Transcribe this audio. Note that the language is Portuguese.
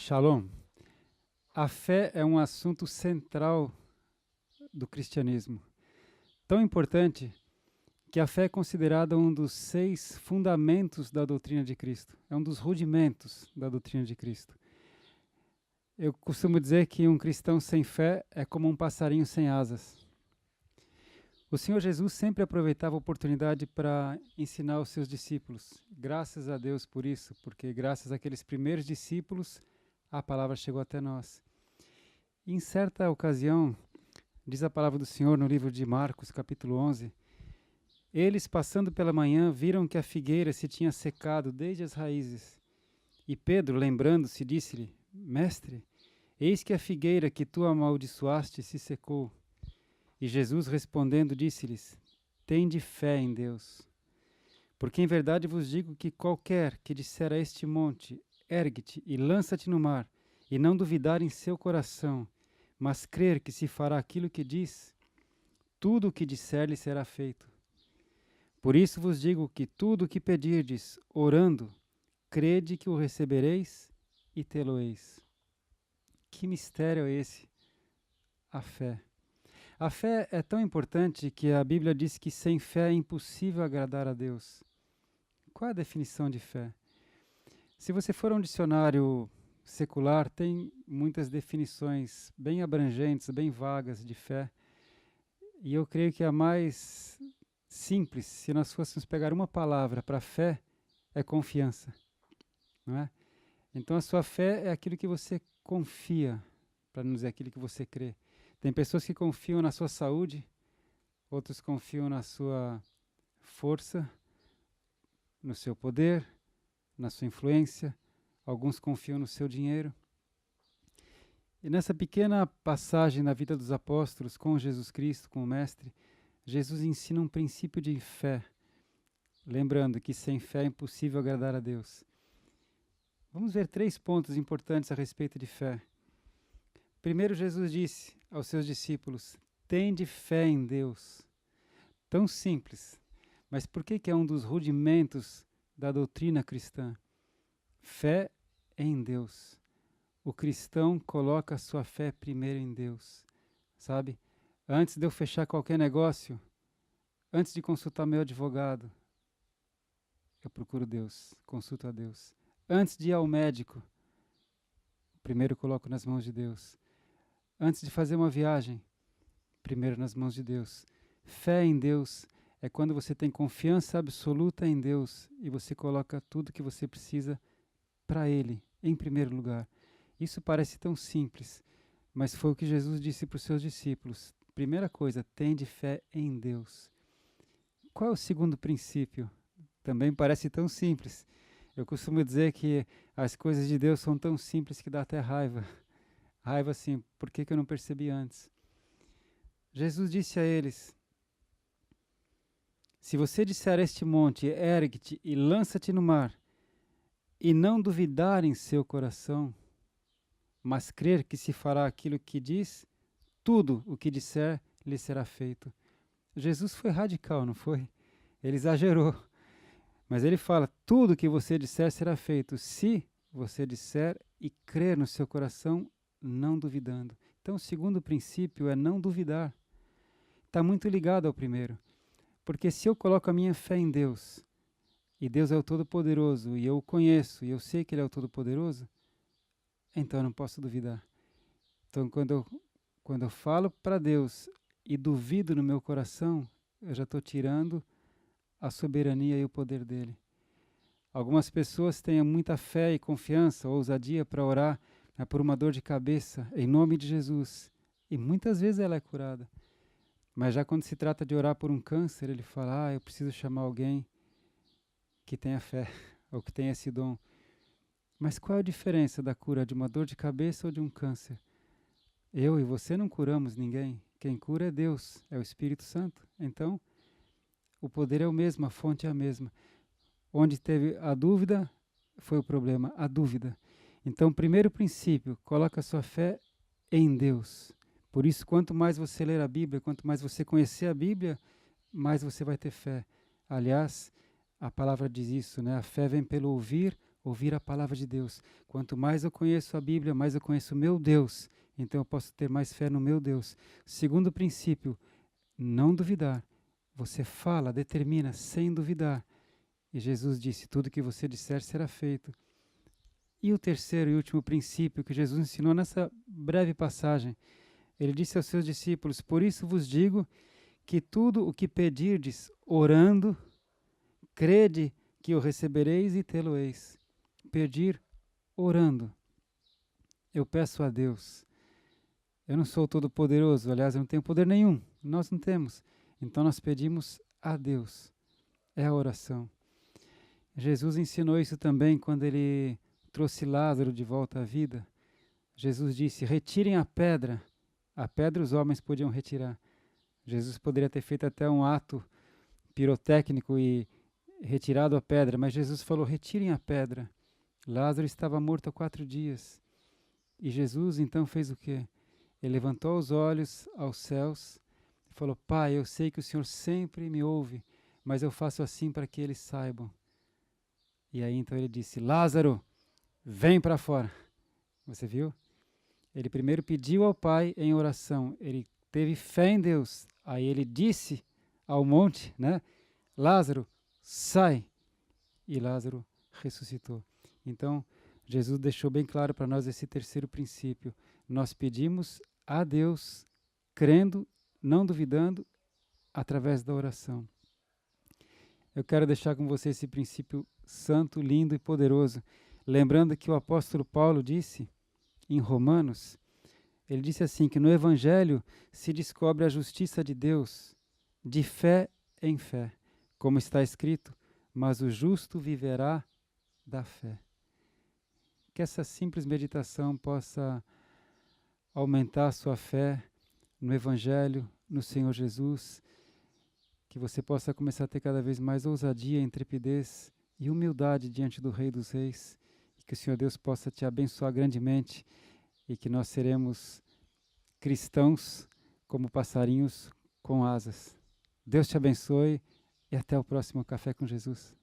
Shalom. A fé é um assunto central do cristianismo. Tão importante que a fé é considerada um dos 6 fundamentos da doutrina de Cristo. É um dos rudimentos da doutrina de Cristo. Eu costumo dizer que um cristão sem fé é como um passarinho sem asas. O Senhor Jesus sempre aproveitava a oportunidade para ensinar os seus discípulos. Graças a Deus por isso, porque graças àqueles primeiros discípulos, a palavra chegou até nós. E em certa ocasião, diz a palavra do Senhor no livro de Marcos, capítulo 11, eles, passando pela manhã, viram que a figueira se tinha secado desde as raízes. E Pedro, lembrando-se, disse-lhe: Mestre, eis que a figueira que tu amaldiçoaste se secou. E Jesus, respondendo, disse-lhes: Tende fé em Deus. Porque em verdade vos digo que qualquer que disser a este monte: Ergue-te e lança-te no mar, e não duvidar em seu coração, mas crer que se fará aquilo que diz, tudo o que disser lhe será feito. Por isso vos digo que tudo o que pedirdes, orando, crede que o recebereis e tê-lo-eis. Que mistério é esse? A fé. A fé é tão importante que a Bíblia diz que sem fé é impossível agradar a Deus. Qual é a definição de fé? Se você for a um dicionário secular, tem muitas definições bem abrangentes, bem vagas de fé. E eu creio que a mais simples, se nós fôssemos pegar uma palavra para fé, é confiança, não é? Então a sua fé é aquilo que você confia, para não dizer aquilo que você crê. Tem pessoas que confiam na sua saúde, outros confiam na sua força, no seu poder, na sua influência, alguns confiam no seu dinheiro. E nessa pequena passagem na vida dos apóstolos com Jesus Cristo, com o Mestre, Jesus ensina um princípio de fé, lembrando que sem fé é impossível agradar a Deus. Vamos ver 3 pontos importantes a respeito de fé. Primeiro, Jesus disse aos seus discípulos: Tende fé em Deus. Tão simples, mas por que é um dos rudimentos da doutrina cristã? Fé em Deus. O cristão coloca a sua fé primeiro em Deus, sabe? Antes de eu fechar qualquer negócio, antes de consultar meu advogado, eu procuro Deus, consulto a Deus. Antes de ir ao médico, primeiro coloco nas mãos de Deus. Antes de fazer uma viagem, primeiro nas mãos de Deus. Fé em Deus é quando você tem confiança absoluta em Deus e você coloca tudo que você precisa para Ele, em primeiro lugar. Isso parece tão simples, mas foi o que Jesus disse para os seus discípulos. Primeira coisa, tende fé em Deus. Qual é o segundo princípio? Também parece tão simples. Eu costumo dizer que as coisas de Deus são tão simples que dá até raiva. Raiva assim, por que eu não percebi antes? Jesus disse a eles: Se você disser a este monte, ergue-te e lança-te no mar, e não duvidar em seu coração, mas crer que se fará aquilo que diz, tudo o que disser lhe será feito. Jesus foi radical, não foi? Ele exagerou. Mas ele fala, tudo o que você disser será feito, se você disser e crer no seu coração, não duvidando. Então o segundo princípio é não duvidar. Está muito ligado ao primeiro. Porque se eu coloco a minha fé em Deus, e Deus é o Todo-Poderoso, e eu o conheço, e eu sei que Ele é o Todo-Poderoso, então eu não posso duvidar. Então quando eu falo para Deus e duvido no meu coração, eu já estou tirando a soberania e o poder dele. Algumas pessoas têm muita fé e confiança, ousadia para orar por uma dor de cabeça, em nome de Jesus. E muitas vezes ela é curada. Mas já quando se trata de orar por um câncer, ele fala, eu preciso chamar alguém que tenha fé, ou que tenha esse dom. Mas qual é a diferença da cura de uma dor de cabeça ou de um câncer? Eu e você não curamos ninguém. Quem cura é Deus, é o Espírito Santo. Então, o poder é o mesmo, a fonte é a mesma. Onde teve a dúvida, foi o problema, a dúvida. Então, primeiro princípio, coloca a sua fé em Deus. Por isso, quanto mais você ler a Bíblia, quanto mais você conhecer a Bíblia, mais você vai ter fé. Aliás, a palavra diz isso, né? A fé vem pelo ouvir ouvir a palavra de Deus. Quanto mais eu conheço a Bíblia, mais eu conheço o meu Deus. Então eu posso ter mais fé no meu Deus. Segundo princípio, não duvidar. Você fala, determina, sem duvidar. E Jesus disse, tudo que você disser será feito. E o terceiro e último princípio que Jesus ensinou nessa breve passagem, ele disse aos seus discípulos, por isso vos digo que tudo o que pedirdes orando, crede que o recebereis e tê-lo-eis. Pedir orando. Eu peço a Deus. Eu não sou todo poderoso, aliás, eu não tenho poder nenhum. Nós não temos. Então nós pedimos a Deus. É a oração. Jesus ensinou isso também quando ele trouxe Lázaro de volta à vida. Jesus disse, retirem a pedra. A pedra os homens podiam retirar. Jesus poderia ter feito até um ato pirotécnico e retirado a pedra, mas Jesus falou, retirem a pedra. Lázaro estava morto há 4 dias. E Jesus então fez o quê? Ele levantou os olhos aos céus e falou, Pai, eu sei que o Senhor sempre me ouve, mas eu faço assim para que eles saibam. E aí então ele disse, Lázaro, vem para fora. Você viu? Ele primeiro pediu ao Pai em oração, ele teve fé em Deus. Aí ele disse ao monte, né? Lázaro, sai. E Lázaro ressuscitou. Então, Jesus deixou bem claro para nós esse terceiro princípio. Nós pedimos a Deus, crendo, não duvidando, através da oração. Eu quero deixar com você esse princípio santo, lindo e poderoso. Lembrando que o apóstolo Paulo disse em Romanos, ele disse assim, que no Evangelho se descobre a justiça de Deus de fé em fé, como está escrito, mas o justo viverá da fé. Que essa simples meditação possa aumentar a sua fé no Evangelho, no Senhor Jesus, que você possa começar a ter cada vez mais ousadia, intrepidez e humildade diante do Rei dos Reis, e que o Senhor Deus possa te abençoar grandemente e que nós seremos cristãos como passarinhos com asas. Deus te abençoe e até o próximo Café com Jesus.